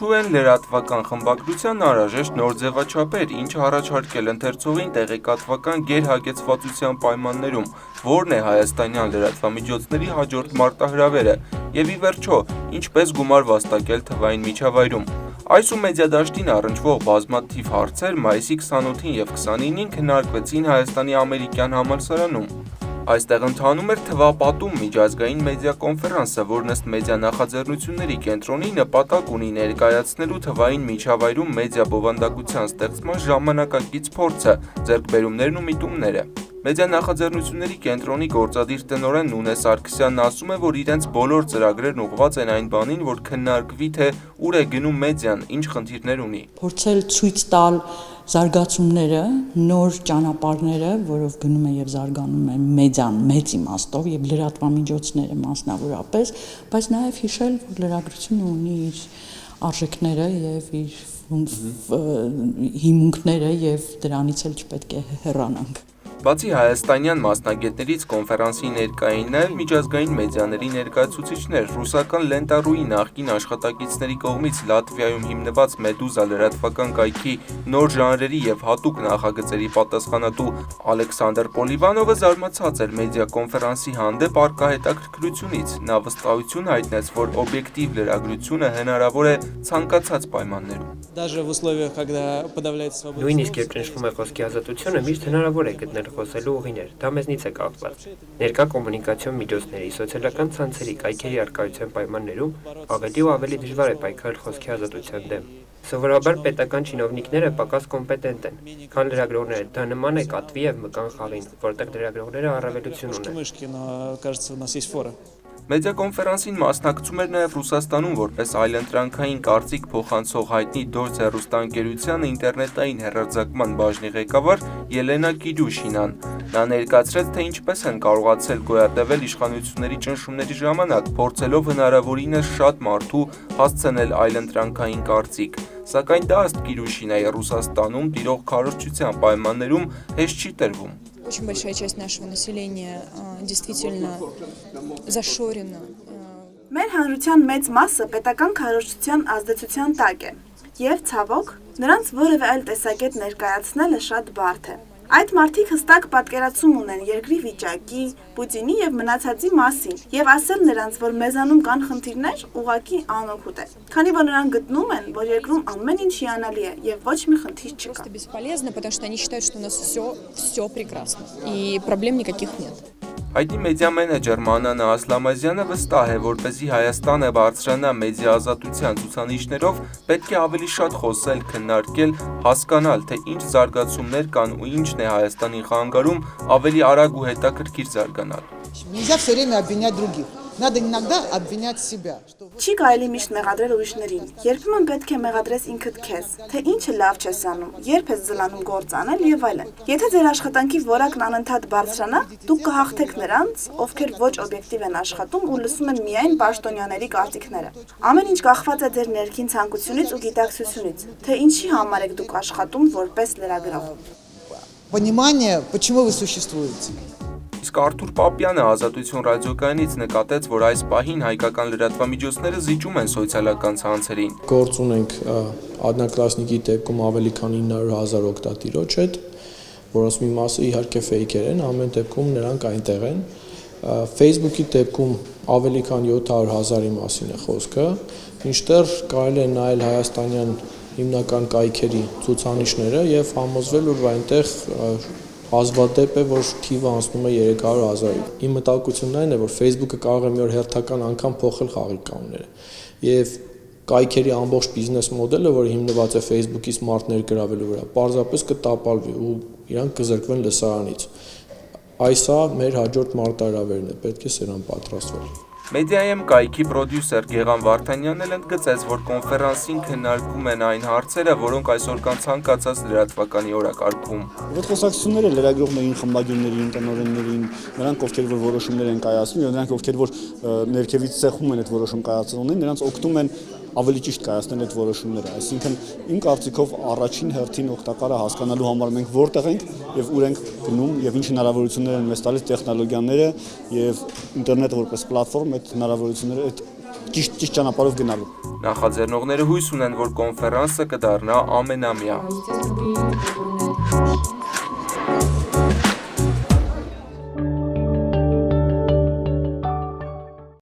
Ինչու են լրատվական խմբագրության անհրաժեշտ նոր ձևաչափեր, ինչը առաջարկել ընթերցողին տեղեկատվական գերհագեցվածության պայմաններում, որն է հայաստանյան լրատվամիջոցների հաջորդ մարտահրավերը, և ի վերջո, ինչպես գումար վաստակել թվային միջավայրում։ Այս ու մեդիադաշտին առնչվող բազմաթիվ հարցեր մայիսի 28-ին և 29-ին քննարկվեցին Հայաստանի ամերիկյան համալսարանում։ Այստեղ ընթանում էր թվապատում միջազգային մեդիա կոնֆերանսը, որն ըստ մեդիա նախաձեռնությունների կենտրոնի նպատակ ունի ներկայացնելու թվային միջավայրում մեդիա բովանդակության ստեղծման ժամանակակից փորձը, ձեռքբերումներն ու միտումները։ Մեդիա նախաձեռնությունների կենտրոնի գործադիր տնօրեն Նունե Սարգսյանն ասում է, որ իրենց բոլոր ծրագրերն ուղղված են այն բանին, որ քննարկվի, թե ուր է գնում մեդիան, ինչ խնդիրներ ունի։ Փորձել ցույց տալ զարգացումները, նոր ճանապարհները, որով գնում է եւ զարգանում է մեդիան մեծ իմաստով եւ լրատվամիջոցները մասնավորապես, բայց նաեւ հիշել, որ լրագրությունը ունի իր արժեքները եւ իր հիմունքները եւ դրանից էլ չպետք է հեռանանք։ Բացի հայաստանյան մասնագետներից կոնֆերանսի ներկային նաև միջազգային մեդիաների ներկայացուցիչներ, ռուսական Լենտա.ru-ի նախկին աշխատակիցների կողմից Լատվիայում հիմնված Մեդուզա լրատվական կայքի նոր ժանրերի և հատուկ նախագծերի պատասխանատու Ալեքսանդր Պոլիվանովը զարմացած էր մեդիա կոնֆերանսի հանդեպ առկա հետաքրքրությունից։ Նա վստահություն հայտնեց, որ օբյեկտիվ լրագրությունը հնարավոր է ցանկացած պայմաններում։ Նույնիսկ երբ ճնշվում է խոսքի ազատությունը, միշտ հնարավոր է գտնել խոսելու ուղիներ, դա մեզնից է կախված։ Ներկա կոմունիկացիոն միջոցների, սոցիալական ցանցերի, կայքերի առկայության պայմաններում ավելի ու ավելի դժվար է պայքարել խոսքի ազատության դեմ։ Սովորաբար պետական չինովնիկները պակաս կոմպետենտ են, քան լրագրողները, դա նման է կատվի և մկան խաղին, որտեղ լրագրողները առավելություն ունեն։ Մեդիա կոնֆերանսին մասնակցում էր նաև Ռուսաստանում որպես այլընտրանքային կարծիք փոխանցող հայտնի Դորս հեռուստաընկերության ինտերնետային հեռարձակման բաժնի ղեկավար Ելենա Կիրյուշինան։ Նա ներկայացրեց, թե ինչպես են կարողացել գոյատևել իշխանությունների ճնշումների ժամանակ, փորձելով հնարավորինս շատ մարդու հասցնել այլընտրանքային կարծիք։ Սակայն դա ըստ Կիրյուշինայի Ռուսաստանում տիրող քարոզչության պայմաններում հեշտ չի տրվում։ Очень большая часть нашего населения действительно зашорена. Մեր հանրության մեծ մասը պետական քարոզչության ազդեցության տակ է, եւ ցավոք, նրանց որևէ այլ տեսակետ ներկայացնելը շատ բարդ է։ Այդ մարդիկ հստակ պատկերացում ունեն երկրի վիճակի, Պուտինի եւ մնացածի մասին, եւ ասել նրանց, որ մեզանում կան խնդիրներ, ուղղակի անօգուտ է։ Քանի որ նրանք գտնում են, որ երկրում ամեն ինչ հիանալի է եւ ոչ մի խնդիր չկա։ Это бесполезно, потому что они считают, что у нас все прекрасно и проблем никаких нет. Հայտնի մեդիա մենեջեր Մանանա Ասլամազյանը վստահ է, որպեսզի Հայաստանը բարձրանա մեդիա ազատության ցուցանիշներով, պետք է ավելի շատ խոսել, քննարկել, հասկանալ, թե ինչ զարգացումներ կան ու ինչն է Հայաստանին խանգարում ավելի արագ ու հետաքրքիր զարգանալ։ Нельзя все время обвинять других. Надо иногда обвинять себя. Չի կարելի միշտ մեղադրել ուրիշներին։ Երբեմն պետք է մեղադրես ինքդ քեզ, թե ինչը լավ չես անում, երբ ես զլանում գործ անել եւ այլն։ Եթե ձեր աշխատանքի որակն անընդհատ բարձրանա, դուք կհաղթեք նրանց, ովքեր ոչ օբյեկտիվ են աշխատում ու լսում են միայն պաշտոնյաների կարծիքները։ Ամեն ինչ կախված է ձեր ներքին ցանկությունից ու գիտակցությունից, թե ինչի համար եք դուք աշխատում որպես լրագրող։ Понимание, почему вы существуете. Իսկ Արթուր Պապյանը Ազատություն ռադիոկայանից նկատեց, որ այս պահին հայկական լրատվամիջոցները զիջում են սոցիալական ցանցերին։ Գործ ունենք Одноклассники դեպքում ավելի քան 900,000 օգտատիրոջ հետ, որոնց մի մասը իհարկե ֆեյքեր են, ամեն դեպքում նրանք այնտեղ են։ Facebook-ի դեպքում ավելի քան 700,000-ի մասին է խոսքը, մինչդեռ կարելի է նայել հայաստանյան հիմնական կայքերի ցուցանիշները եւ համոզվել, որ այնտեղ հազվադեպ է, որ թիվը անցնում է 300,000-ի։ Իմ մտահոգությունն այն է, որ Facebook-ը կարող է մի օր հերթական անգամ փոխել խաղի կանոնները։ Եվ կայքերի ամբողջ բիզնես մոդելը, որը հիմնված է Facebook-ից մարդներ գրավելու վրա, պարզապես կտապալվի ու իրանք կզրկվեն լսարանից։ Այսա մեր հաջորդ մարտահրավերն է, պետք է սրան պատրաստվել։ Մեդիայեմ կայքի պրոդյուսեր Գեղամ Վարդանյանն էլ ընդգծեց, որ կոնֆերանսին քննարկվում են այն հարցերը, որոնք այսօր կան ցանկացած լրատվականի օրակարգում։ Այդ խոսակցությունները լրագրողներին, խմբագիրներին, տնօրեններին, նրանք ովքեր որ որոշումներ են կայացնում, եւ նրանք ովքեր որ ներքևից ցեղում են այդ որոշում կայացնողներին, նրանց օգնում են ավելի ճիշտ կայացնել այդ որոշումները։ Այսինքն իմ կարծիքով առաջին հերթին օգտակար է հասկանալու համար մենք որտեղ ենք եւ ուր ենք գնում եւ ինչ հնարավորություններ են մեզ տալիս տեխնոլոգիաները եւ ինտերնետը որպես պլատֆորմ այդ հնարավորությունները այդ ճիշտ ճանապարհով գնալու։ Նախաձեռնողները հույս ունեն, որ կոնֆերանսը կդառնա ամենամյա։